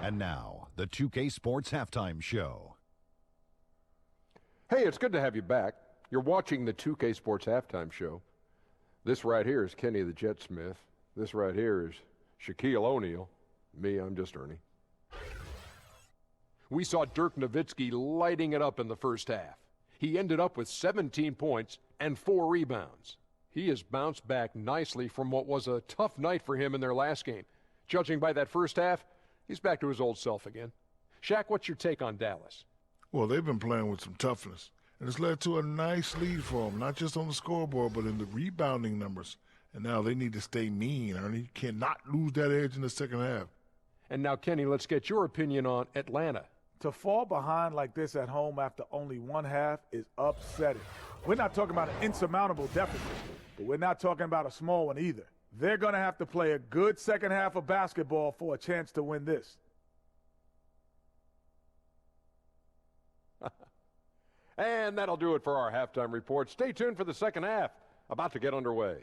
And now, the 2K Sports Halftime Show. Hey, it's good to have you back. You're watching the 2K Sports Halftime Show. This right here is Kenny the Jet Smith. This right here is Shaquille O'Neal. Me, I'm just Ernie. We saw Dirk Nowitzki lighting it up in the first half. He ended up with 17 points and 4 rebounds. He has bounced back nicely from what was a tough night for him in their last game. Judging by that first half, he's back to his old self again. Shaq, what's your take on Dallas? Well, they've been playing with some toughness, and it's led to a nice lead for them, not just on the scoreboard, but in the rebounding numbers. And now they need to stay mean, Ernie. You cannot lose that edge in the second half. And now, Kenny, let's get your opinion on Atlanta. To fall behind like this at home after only one half is upsetting. We're not talking about an insurmountable deficit, but we're not talking about a small one either. They're going to have to play a good second half of basketball for a chance to win this. And that'll do it for our halftime report. Stay tuned for the second half, about to get underway.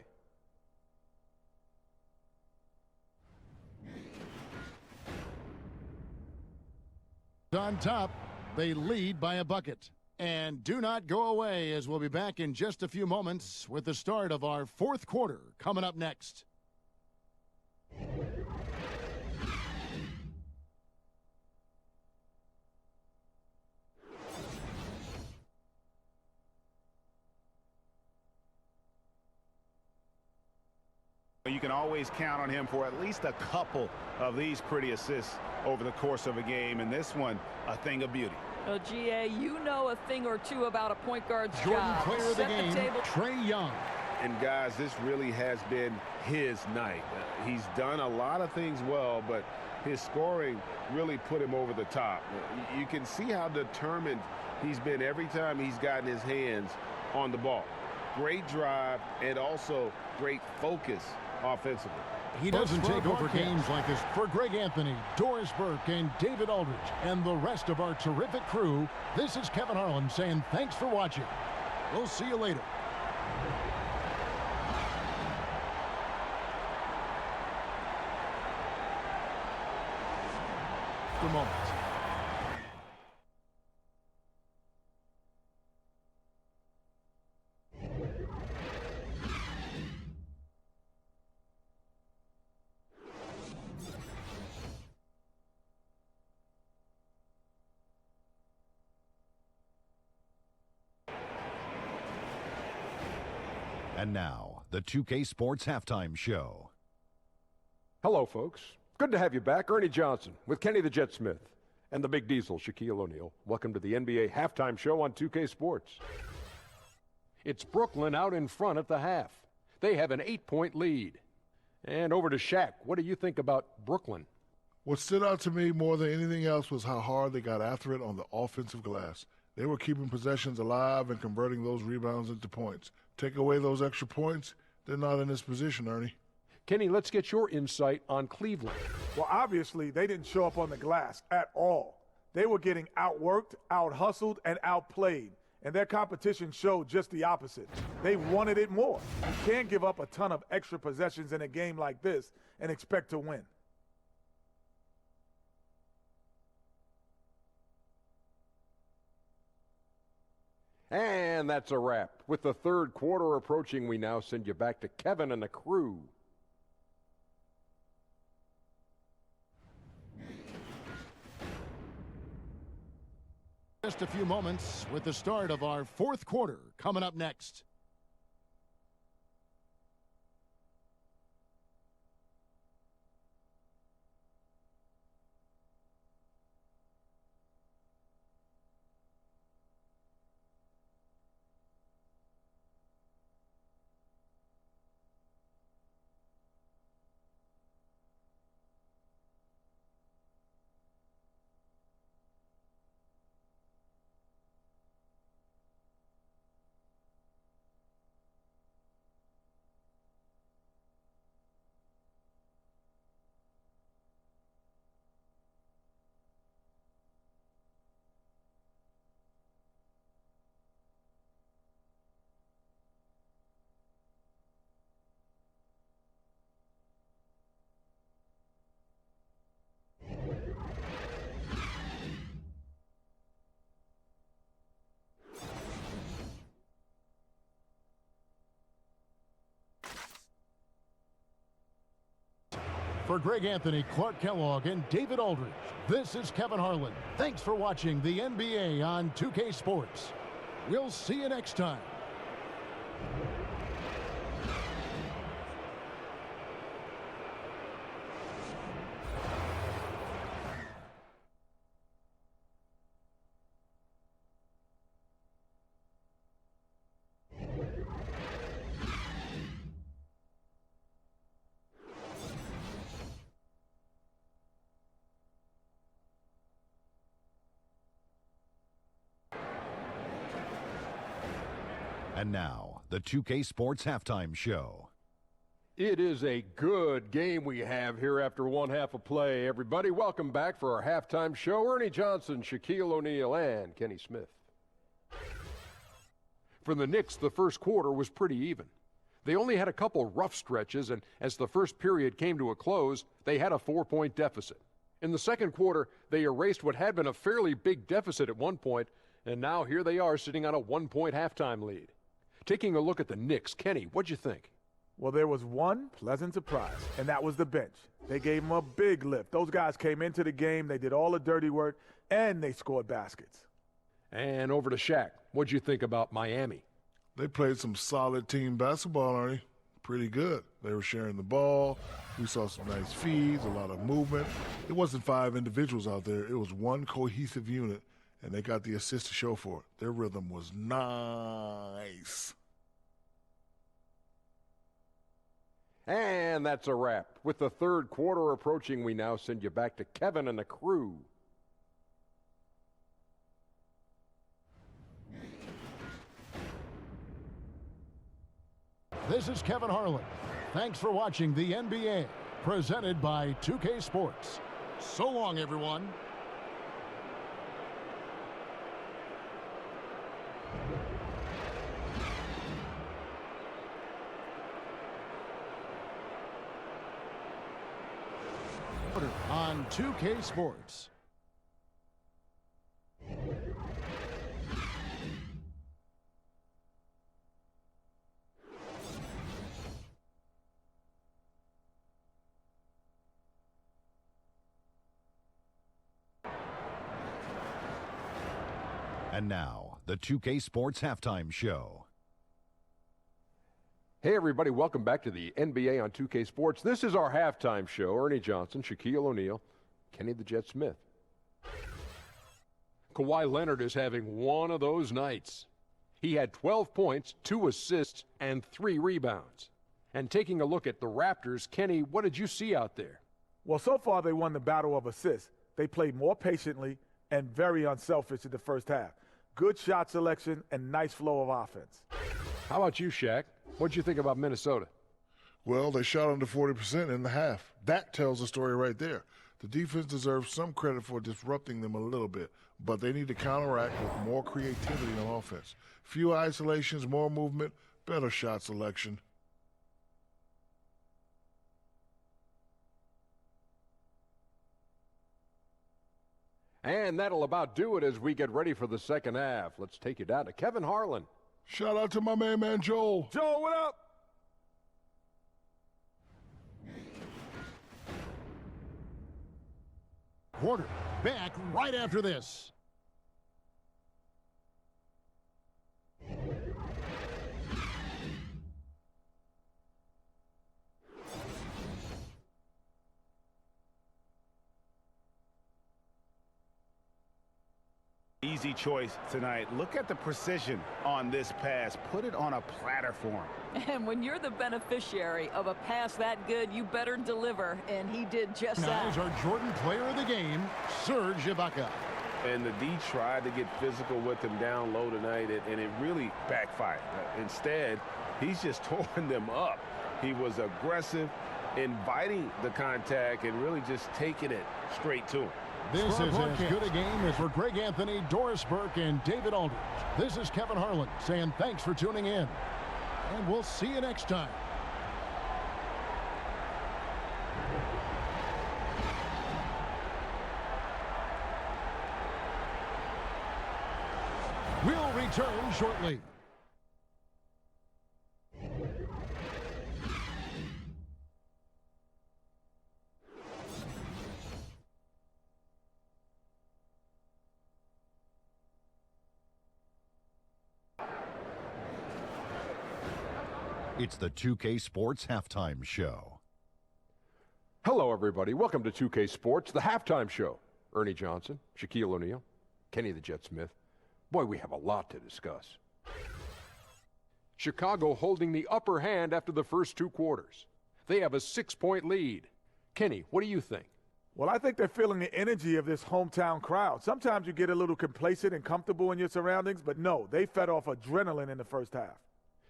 On top, they lead by a bucket. And do not go away, as we'll be back in just a few moments with the start of our fourth quarter coming up next. You can always count on him for at least a couple of these pretty assists over the course of a game, and this one, a thing of beauty. Well, GA, you know a thing or two about a point guard's Jordan job. player of the game, Trae Young. And guys, this really has been his night. He's done a lot of things well, but his scoring really put him over the top. You can see how determined he's been every time he's gotten his hands on the ball. Great drive and also great focus offensively. He doesn't take over games like this. For Greg Anthony, Doris Burke, and David Aldridge, and the rest of our terrific crew, this is Kevin Harlan saying thanks for watching. We'll see you later. For a moment. And now, the 2K Sports Halftime Show. Hello, folks. Good to have you back. Ernie Johnson with Kenny the Jet Smith and the Big Diesel, Shaquille O'Neal. Welcome to the NBA Halftime Show on 2K Sports. It's Brooklyn out in front at the half. They have an 8-point lead. And over to Shaq. What do you think about Brooklyn? What stood out to me more than anything else was how hard they got after it on the offensive glass. They were keeping possessions alive and converting those rebounds into points. Take away those extra points, they're not in this position, Ernie. Kenny, let's get your insight on Cleveland. Well, obviously, they didn't show up on the glass at all. They were getting outworked, out-hustled, and outplayed. And their competition showed just the opposite. They wanted it more. You can't give up a ton of extra possessions in a game like this and expect to win. And that's a wrap. With the third quarter approaching, we now send you back to Kevin and the crew. Just a few moments with the start of our fourth quarter coming up next. For Greg Anthony, Clark Kellogg, and David Aldridge, this is Kevin Harlan. Thanks for watching the NBA on 2K Sports. We'll see you next time. And now, the 2K Sports Halftime Show. It is a good game we have here after one half of play. Everybody, welcome back for our halftime show. Ernie Johnson, Shaquille O'Neal, and Kenny Smith. For the Knicks, the first quarter was pretty even. They only had a couple rough stretches, and as the first period came to a close, they had a 4-point deficit. In the second quarter, they erased what had been a fairly big deficit at one point, and now here they are sitting on a 1-point halftime lead. Taking a look at the Knicks, Kenny, what'd you think? Well, there was one pleasant surprise, and that was the bench. They gave them a big lift. Those guys came into the game, they did all the dirty work, and they scored baskets. And over to Shaq. What'd you think about Miami? They played some solid team basketball, Arnie. Pretty good. They were sharing the ball. We saw some nice feeds, a lot of movement. It wasn't 5 individuals out there. It was one cohesive unit, and they got the assist to show for it. Their rhythm was nice. And that's a wrap. With the third quarter approaching, we now send you back to Kevin and the crew. This is Kevin Harlan. Thanks for watching the NBA, presented by 2K Sports. So long, everyone. On 2K Sports. And now, the 2K Sports Halftime Show. Hey, everybody, welcome back to the NBA on 2K Sports. This is our halftime show. Ernie Johnson, Shaquille O'Neal, Kenny the Jet Smith. Kawhi Leonard is having one of those nights. He had 12 points, 2 assists, and 3 rebounds. And taking a look at the Raptors, Kenny, what did you see out there? Well, so far they won the battle of assists. They played more patiently and very unselfish in the first half. Good shot selection and nice flow of offense. How about you, Shaq? What'd you think about Minnesota? Well, they shot under 40% in the half. That tells the story right there. The defense deserves some credit for disrupting them a little bit, but they need to counteract with more creativity on offense. Few isolations, more movement, better shot selection. And that'll about do it as we get ready for the second half. Let's take you down to Kevin Harlan. Shout out to my man Joel. Joe, what up? Quarter back right after this. Easy choice tonight. Look at the precision on this pass. Put it on a platter for him. And when you're the beneficiary of a pass that good, you better deliver. And he did just Now that. is our Jordan player of the game, Serge Ibaka. And the D tried to get physical with him down low tonight, and it really backfired. Instead, he's just tore them up. He was aggressive, inviting the contact, and really just taking it straight to him. This is as good a game as for Greg Anthony, Doris Burke, and David Aldridge. This is Kevin Harlan saying thanks for tuning in. And we'll see you next time. We'll return shortly. It's the 2K Sports Halftime Show. Hello, everybody. Welcome to 2K Sports, the halftime show. Ernie Johnson, Shaquille O'Neal, Kenny the Jet Smith. Boy, we have a lot to discuss. Chicago holding the upper hand after the first two quarters. They have a 6-point lead. Kenny, what do you think? Well, I think they're feeling the energy of this hometown crowd. Sometimes you get a little complacent and comfortable in your surroundings, but no, they fed off adrenaline in the first half.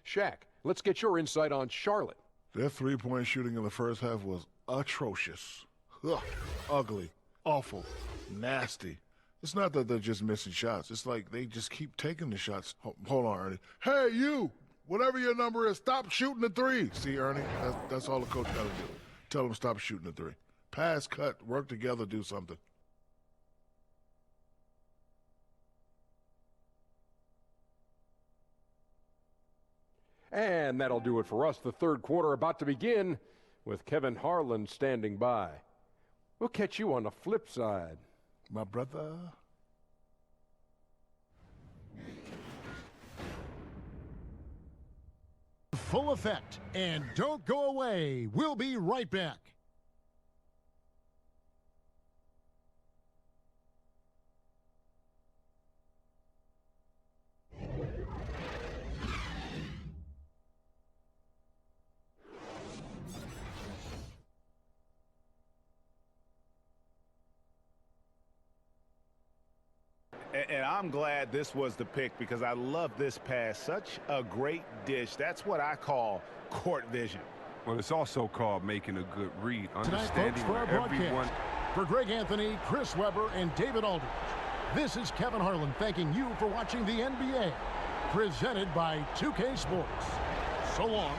Shaq, let's get your insight on Charlotte. Their three-point shooting in the first half was atrocious. Ugh, ugly, awful, nasty. It's not that they're just missing shots. It's like they just keep taking the shots. Hold on, Ernie. Hey, you, whatever your number is, stop shooting the three. See, Ernie, that's all the coach got to do. Tell them stop shooting the three. Pass, cut, work together, do something. And that'll do it for us. The third quarter about to begin with Kevin Harlan standing by. We'll catch you on the flip side. My brother. Full effect. And don't go away. We'll be right back. And I'm glad this was the pick because I love this pass. Such a great dish. That's what I call court vision. Well, it's also called making a good read. Tonight, folks, Understanding for our where everyone... broadcast, for Greg Anthony, Chris Webber, and David Aldridge, this is Kevin Harlan thanking you for watching the NBA, presented by 2K Sports. So long.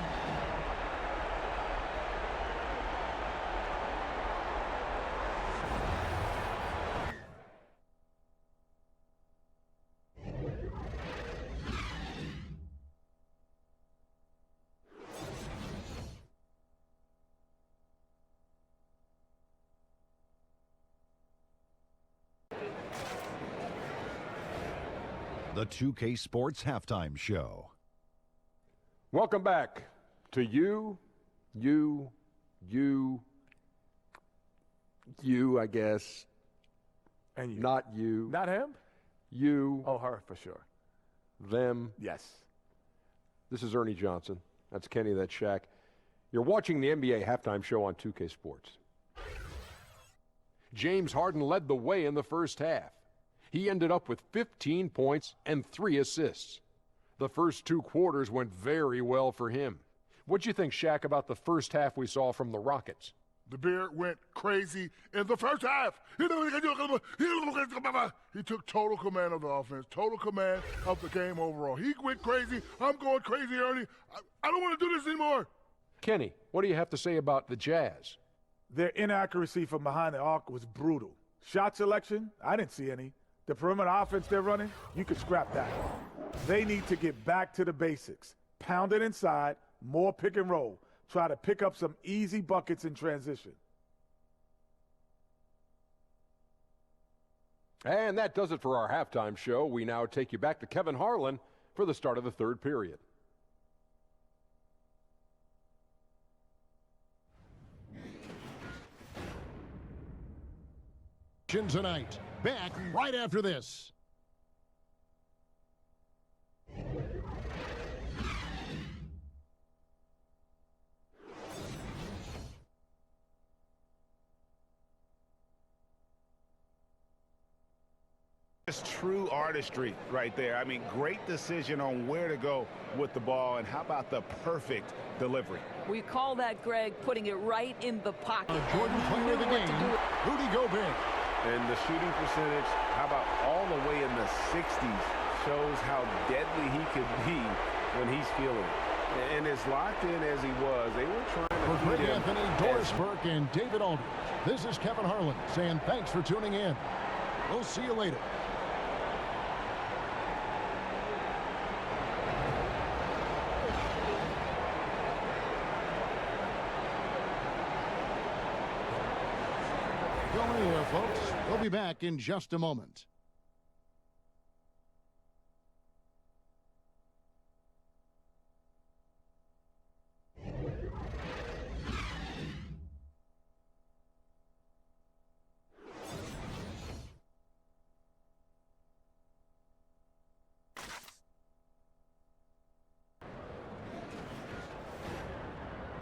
The 2K Sports Halftime Show. Welcome back to you, I guess. And you. Not you. Not him? You. Oh, her, for sure. Them. Yes. This is Ernie Johnson. That's Kenny, that's Shaq. You're watching the NBA Halftime Show on 2K Sports. James Harden led the way in the first half. He ended up with 15 points and 3 assists. The first two quarters went very well for him. What'd you think, Shaq, about the first half we saw from the Rockets? The Beard went crazy in the first half. He took total command of the offense, total command of the game overall. He went crazy. I'm going crazy, Ernie. I don't want to do this anymore. Kenny, what do you have to say about the Jazz? Their inaccuracy from behind the arc was brutal. Shot selection, I didn't see any. The perimeter offense they're running, you could scrap that. They need to get back to the basics. Pound it inside, more pick and roll. Try to pick up some easy buckets in transition. And that does it for our halftime show. We now take you back to Kevin Harlan for the start of the third period. Tonight, back right after this. It's true artistry right there. I mean, great decision on where to go with the ball, and how about the perfect delivery? We call that, Greg, putting it right in the pocket. Jordan player of the game, Rudy Gobert. And the shooting percentage, how about all the way in the 60s, shows how deadly he could be when he's feeling it. And as locked in as he was, they were trying to For keep Greg him Anthony, Doris Burke, and David Aldridge, this is Kevin Harlan saying thanks for tuning in. We'll see you later. Go anywhere, folks. We'll be back in just a moment.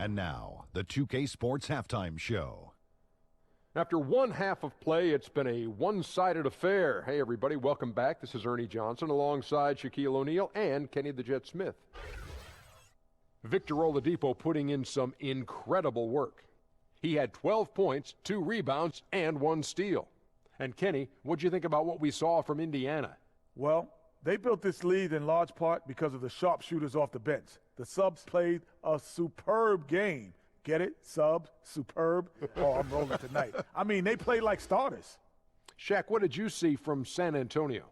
And now, the 2K Sports Halftime Show. After one half of play, it's been a one-sided affair. Hey, everybody, welcome back. This is Ernie Johnson alongside Shaquille O'Neal and Kenny the Jet Smith. Victor Oladipo putting in some incredible work. He had 12 points, 2 rebounds, and 1 steal. And Kenny, what'd you think about what we saw from Indiana? Well, they built this lead in large part because of the sharpshooters off the bench. The subs played a superb game. Get it? Subs, superb. Oh, I'm rolling tonight. I mean, they played like starters. Shaq, what did you see from San Antonio?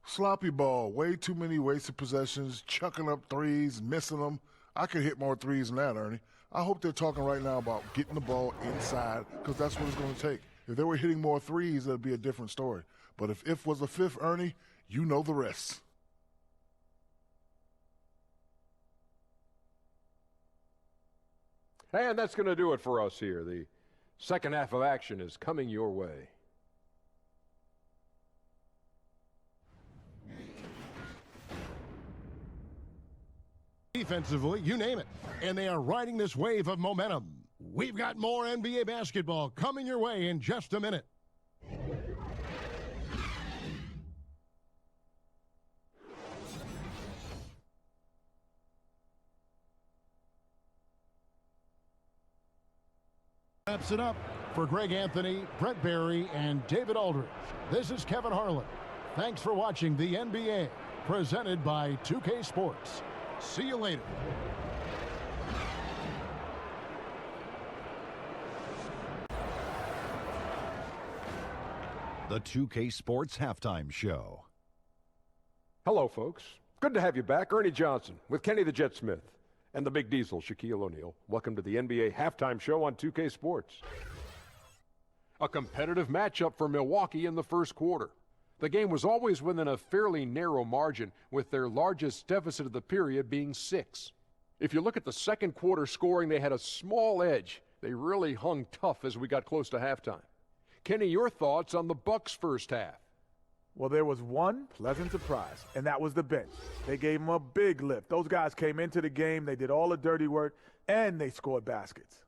Sloppy ball, way too many wasted possessions, chucking up threes, missing them. I could hit more threes than that, Ernie. I hope they're talking right now about getting the ball inside, because that's what it's going to take. If they were hitting more threes, that'd be a different story. But if was the fifth, Ernie, you know the rest. And that's going to do it for us here. The second half of action is coming your way. Defensively, you name it. And they are riding this wave of momentum. We've got more NBA basketball coming your way in just a minute. Wraps it up for Greg Anthony, Brett Barry, and David Aldridge. This is Kevin Harlan. Thanks for watching the NBA, presented by 2K Sports. See you later. The 2K Sports Halftime Show. Hello, folks. Good to have you back. Ernie Johnson with Kenny the Jet Smith and the Big Diesel, Shaquille O'Neal. Welcome to the NBA Halftime Show on 2K Sports. A competitive matchup for Milwaukee in the first quarter. The game was always within a fairly narrow margin, with their largest deficit of the period being 6. If you look at the second quarter scoring, they had a small edge. They really hung tough as we got close to halftime. Kenny, your thoughts on the Bucks' first half? Well, there was one pleasant surprise, and that was the bench. They gave them a big lift. Those guys came into the game, they did all the dirty work, and they scored baskets.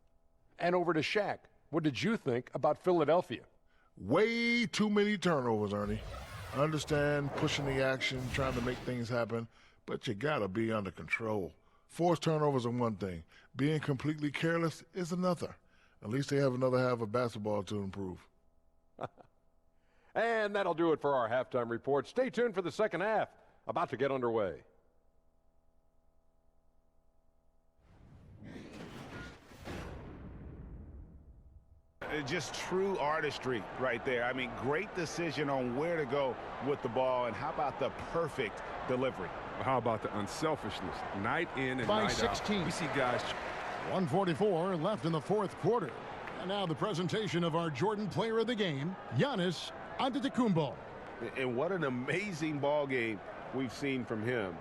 And over to Shaq. What did you think about Philadelphia? Way too many turnovers, Ernie. I understand pushing the action, trying to make things happen, but you got to be under control. Forced turnovers are one thing. Being completely careless is another. At least they have another half of basketball to improve. And that'll do it for our halftime report. Stay tuned for the second half, about to get underway. Just true artistry right there. I mean, great decision on where to go with the ball, and how about the perfect delivery? How about the unselfishness? Night in and By night 16. out. We see guys. 1:44 left in the fourth quarter. And now the presentation of our Jordan player of the game, Giannis Antetokounmpo. And what an amazing ball game we've seen from him.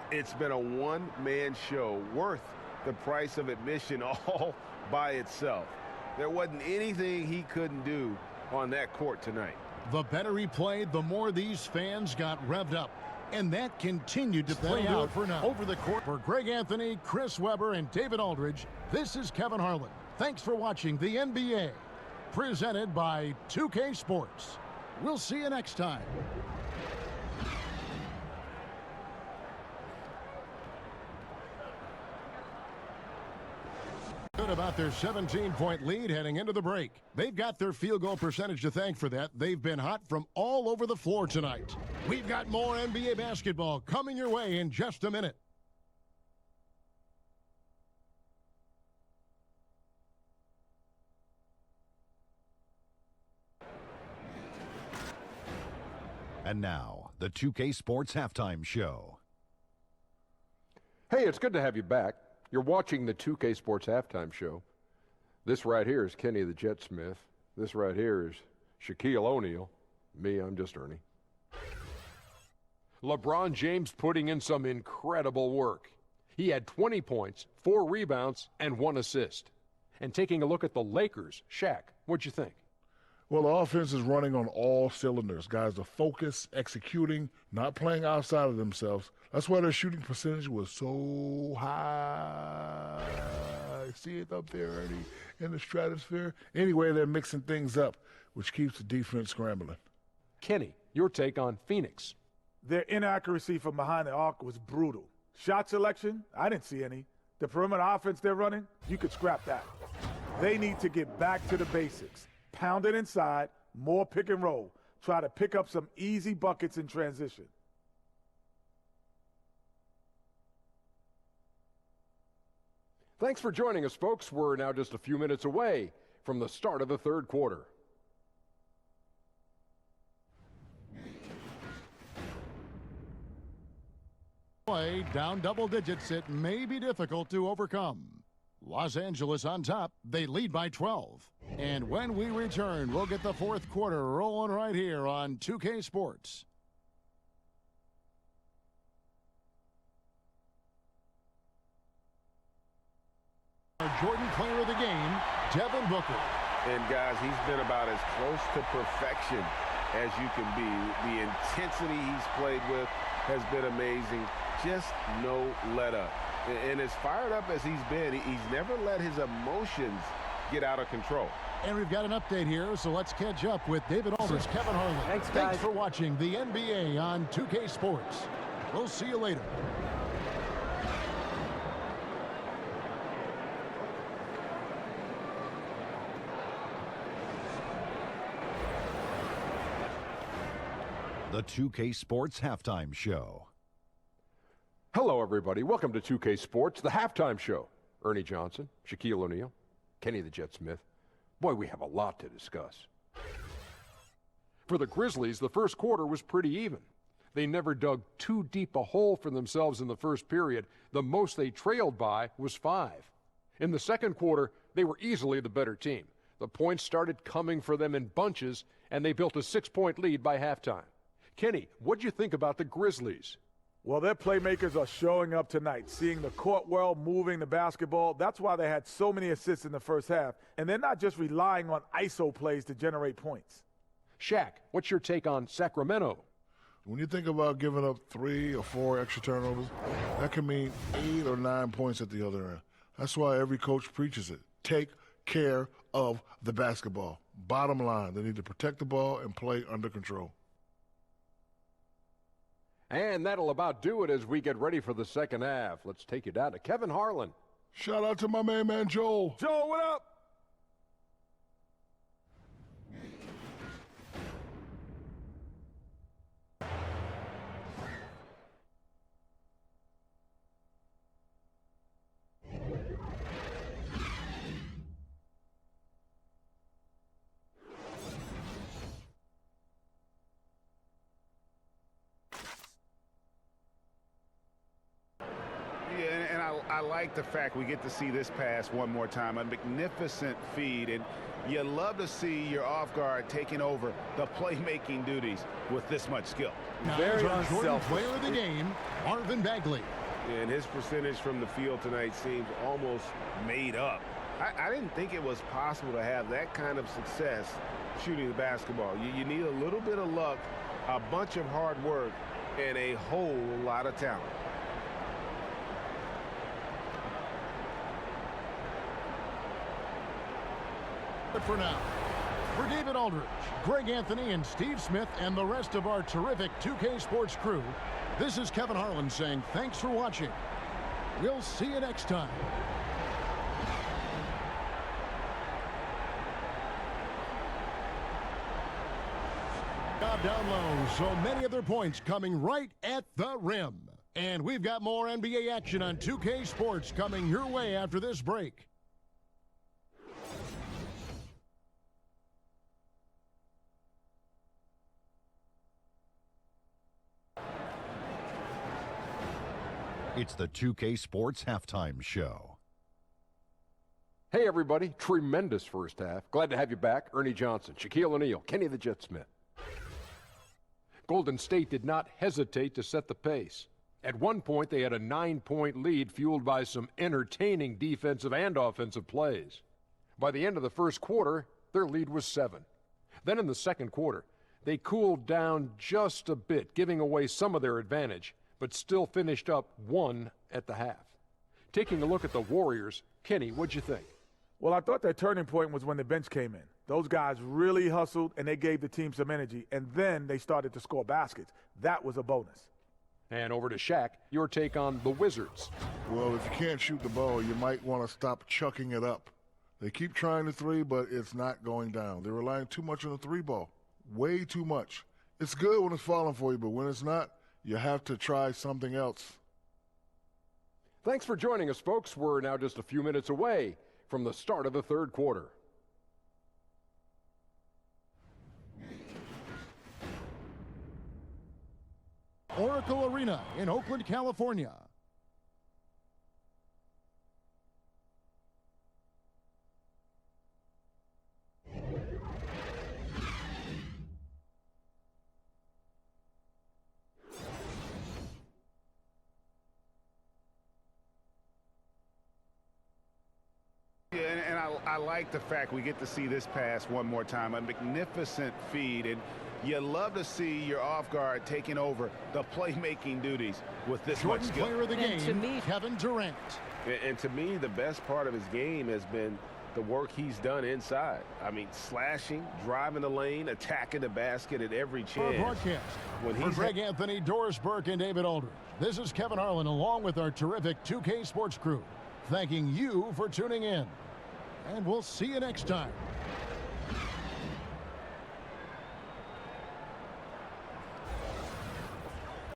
It's been a one-man show worth the price of admission all by itself. There wasn't anything he couldn't do on that court tonight. The better he played, the more these fans got revved up. And that continued to play out for now. Over the court for Greg Anthony, Chris Webber, and David Aldridge, this is Kevin Harlan. Thanks for watching the NBA, presented by 2K Sports. We'll see you next time. Good about their 17-point lead heading into the break. They've got their field goal percentage to thank for that. They've been hot from all over the floor tonight. We've got more NBA basketball coming your way in just a minute. And now, the 2K Sports Halftime Show. Hey, it's good to have you back. You're watching the 2K Sports Halftime Show. This right here is Kenny the Jet Smith. This right here is Shaquille O'Neal. Me, I'm just Ernie. LeBron James putting in some incredible work. He had 20 points, 4 rebounds, and 1 assist. And taking a look at the Lakers, Shaq, what'd you think? Well, the offense is running on all cylinders. Guys are focused, executing, not playing outside of themselves. That's why their shooting percentage was so high. see it up there, Ernie, in the stratosphere? Anyway, they're mixing things up, which keeps the defense scrambling. Kenny, your take on Phoenix. Their inaccuracy from behind the arc was brutal. Shot selection, I didn't see any. The perimeter offense they're running, you could scrap that. They need to get back to the basics. Pound it inside, more pick and roll. Try to pick up some easy buckets in transition. Thanks for joining us, folks. We're now just a few minutes away from the start of the third quarter. Play down double digits, it may be difficult to overcome. Los Angeles on top, they lead by 12. And when we return, we'll get the fourth quarter rolling right here on 2K Sports. Our Jordan player of the game, Devin Booker. And guys, he's been about as close to perfection as you can be. The intensity he's played with has been amazing. Just no let up. And as fired up as he's been, he's never let his emotions get out of control. And we've got an update here, so let's catch up with David Aldridge, Kevin Harlan. Thanks, guys. Thanks for watching the NBA on 2K Sports. We'll see you later. The 2K Sports Halftime Show. Hello, everybody. Welcome to 2K Sports, the halftime show. Ernie Johnson, Shaquille O'Neal, Kenny the Jet Smith. Boy, we have a lot to discuss. For the Grizzlies, the first quarter was pretty even. They never dug too deep a hole for themselves in the first period. The most they trailed by was 5. In the second quarter, they were easily the better team. The points started coming for them in bunches, and they built a 6-point lead by halftime. Kenny, what'd you think about the Grizzlies? Well, their playmakers are showing up tonight, seeing the court well, moving the basketball. That's why they had so many assists in the first half. And they're not just relying on ISO plays to generate points. Shaq, what's your take on Sacramento? When you think about giving up 3 or 4 extra turnovers, that can mean 8 or 9 points at the other end. That's why every coach preaches it. Take care of the basketball. Bottom line, they need to protect the ball and play under control. And that'll about do it as we get ready for the second half. Let's take you down to Kevin Harlan. Shout out to my main man, Joel. Joel, what up? I like the fact we get to see this pass one more time. A magnificent feed, and you love to see your off guard taking over the playmaking duties with this much skill. Now Very our Jordan unselfish. player of the game, Marvin Bagley. And his percentage from the field tonight seems almost made up. I didn't think it was possible to have that kind of success shooting the basketball. You need a little bit of luck, a bunch of hard work, and a whole lot of talent. For now, for David Aldridge, Greg Anthony, and Steve Smith, and the rest of our terrific 2K Sports crew, this is Kevin Harlan saying thanks for watching. We'll see you next time. Down low, so many other points coming right at the rim. And we've got more NBA action on 2K Sports coming your way after this break. It's the 2K Sports Halftime Show. Hey, everybody. Tremendous first half. Glad to have you back. Ernie Johnson, Shaquille O'Neal, Kenny the Jet Smith. Golden State did not hesitate to set the pace. At one point, they had a 9-point lead fueled by some entertaining defensive and offensive plays. By the end of the first quarter, their lead was 7. Then in the second quarter, they cooled down just a bit, giving away some of their advantage, but still finished up 1 at the half. Taking a look at the Warriors, Kenny, what'd you think? Well, I thought that turning point was when the bench came in. Those guys really hustled, and they gave the team some energy, and then they started to score baskets. That was a bonus. And over to Shaq, your take on the Wizards. Well, if you can't shoot the ball, you might want to stop chucking it up. They keep trying the three, but it's not going down. They're relying too much on the three ball. Way too much. It's good when it's falling for you, but when it's not, you have to try something else. Thanks for joining us, folks. We're now just a few minutes away from the start of the third quarter. Oracle Arena in Oakland, California. And I like the fact we get to see this pass one more time. A magnificent feed, and you love to see your off guard taking over the playmaking duties with this much Jordan skill. player of the And to game, me- Kevin Durant. And to me, the best part of his game has been the work he's done inside. I mean, slashing, driving the lane, attacking the basket at every Our chance. broadcast. When For he's Greg Anthony, Doris Burke, and David Aldridge, this is Kevin Harlan along with our terrific 2K Sports crew, thanking you for tuning in. And we'll see you next time.